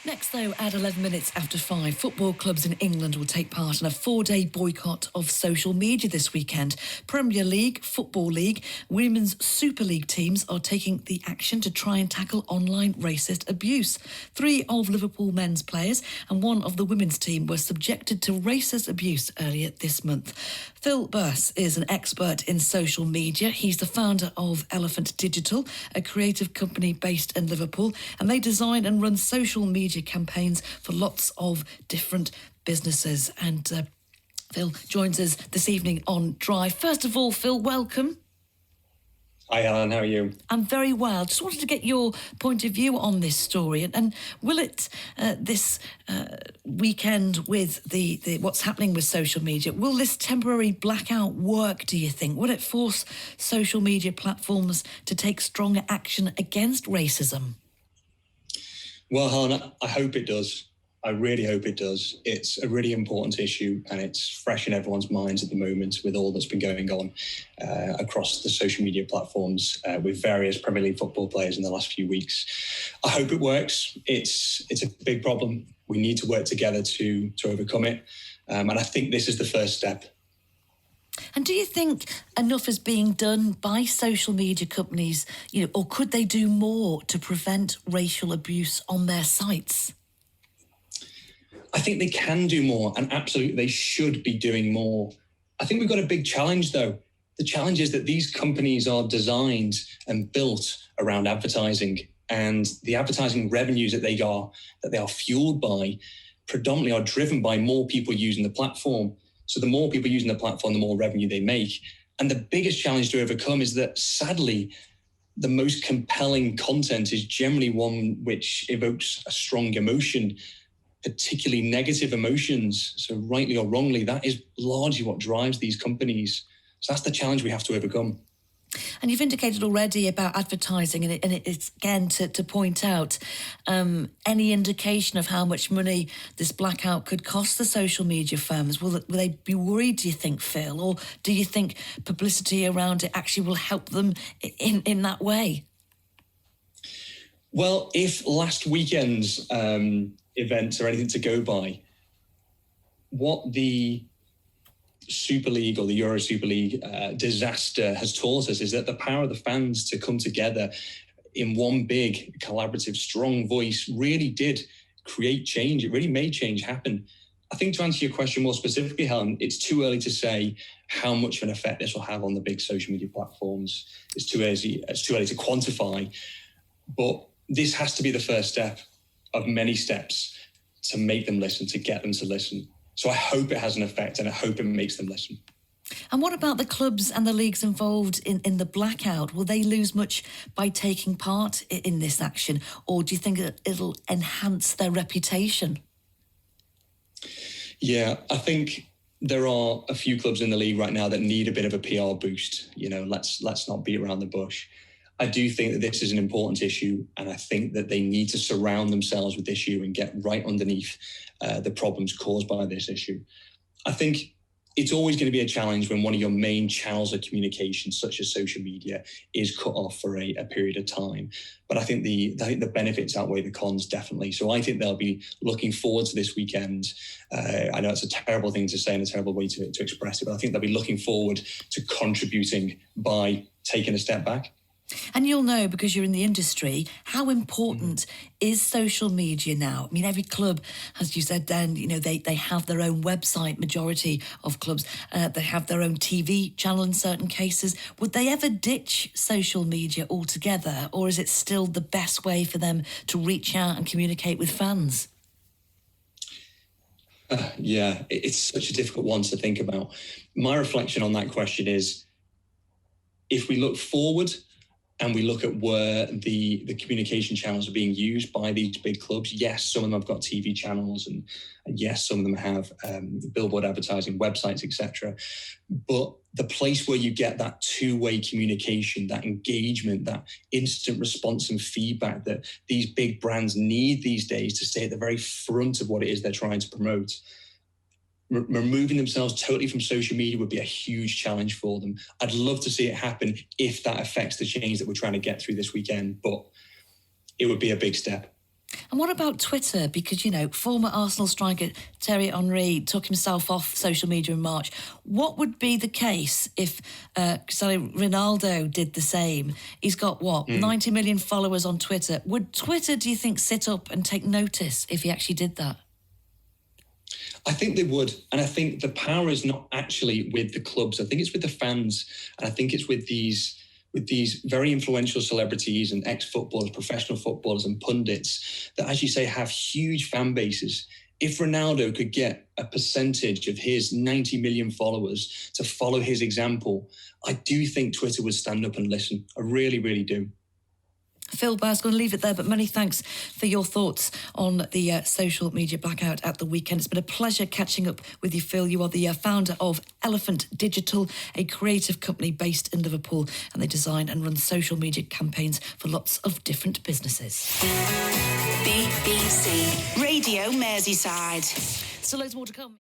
Next, though, at 11 minutes after 5, football clubs in England will take part in a 4-day boycott of social media this weekend. Premier League, Football League, Women's Super League teams are taking the action to try and tackle online racist abuse. 3 of Liverpool men's players and 1 of the women's team were subjected to racist abuse earlier this month. Phil Birss is an expert in social media. He's the founder of Elephant Digital, a creative company based in Liverpool, and they design and run social media campaigns for lots of different businesses. And Phil joins us this evening on Drive. First of all, Phil, welcome. Hi, Helen. How are you? I'm very well. Just wanted to get your point of view on this story. And will it, this weekend with the what's happening with social media, will this temporary blackout work, do you think? Will it force social media platforms to take stronger action against racism? Well, Helen, I hope it does. I really hope it does. It's a really important issue and it's fresh in everyone's minds at the moment with all that's been going on across the social media platforms with various Premier League football players in the last few weeks. I hope it works. It's a big problem. We need to work together to overcome it. And I think this is the first step. And do you think enough is being done by social media companies, or could they do more to prevent racial abuse on their sites? I think they can do more, and absolutely they should be doing more. I think we've got a big challenge, though. The challenge is that these companies are designed and built around advertising, and the advertising revenues that they are fueled by predominantly are driven by more people using the platform. So the more people using the platform, the more revenue they make. And the biggest challenge to overcome is that, sadly, the most compelling content is generally one which evokes a strong emotion, particularly negative emotions. So rightly or wrongly, that is largely what drives these companies. So that's the challenge we have to overcome. And you've indicated already about advertising, and it's again to point out any indication of how much money this blackout could cost the social media firms. Will they be worried, do you think, Phil? Or do you think publicity around it actually will help them in that way? Well, if last weekend's events are anything to go by, what the Super League or the Euro Super League disaster has taught us is that the power of the fans to come together in one big collaborative strong voice really did create change. It really made change happen. I think to answer your question more specifically, Helen, it's too early to say how much of an effect this will have on the big social media platforms. It's too early to quantify, but this has to be the first step of many steps to make them listen, to get them to listen. So I hope it has an effect and I hope it makes them listen. And what about the clubs and the leagues involved in the blackout? Will they lose much by taking part in this action? Or do you think it'll enhance their reputation? Yeah, I think there are a few clubs in the league right now that need a bit of a PR boost. Let's not beat around the bush. I do think that this is an important issue, and I think that they need to surround themselves with this issue and get right underneath the problems caused by this issue. I think it's always going to be a challenge when one of your main channels of communication, such as social media, is cut off for a period of time. But I think the benefits outweigh the cons, definitely. So I think they'll be looking forward to this weekend. I know it's a terrible thing to say and a terrible way to express it, but I think they'll be looking forward to contributing by taking a step back. And you'll know, because you're in the industry, how important is social media now? I mean, every club, as you said, Dan, they have their own website, majority of clubs. They have their own TV channel in certain cases. Would they ever ditch social media altogether, or is it still the best way for them to reach out and communicate with fans? Yeah, it's such a difficult one to think about. My reflection on that question is, if we look forward and we look at where the communication channels are being used by these big clubs, yes, some of them have got TV channels, and yes, some of them have billboard advertising, websites, etc. But the place where you get that two-way communication, that engagement, that instant response and feedback that these big brands need these days to stay at the very front of what it is they're trying to promote, removing themselves totally from social media would be a huge challenge for them. I'd love to see it happen if that affects the change that we're trying to get through this weekend, but it would be a big step. And what about Twitter? Because, you know, former Arsenal striker Thierry Henry took himself off social media in March. What would be the case if Cristiano Ronaldo did the same? He's got, 90 million followers on Twitter. Would Twitter, do you think, sit up and take notice if he actually did that? I think they would. And I think the power is not actually with the clubs. I think it's with the fans. And I think it's with these very influential celebrities and ex-footballers, professional footballers and pundits that, as you say, have huge fan bases. If Ronaldo could get a percentage of his 90 million followers to follow his example, I do think Twitter would stand up and listen. I really, really do. Phil Birss, going to leave it there, but many thanks for your thoughts on the social media blackout at the weekend. It's been a pleasure catching up with you, Phil. You are the founder of Elephant Digital, a creative company based in Liverpool, and they design and run social media campaigns for lots of different businesses. BBC Radio Merseyside. Still loads more to come.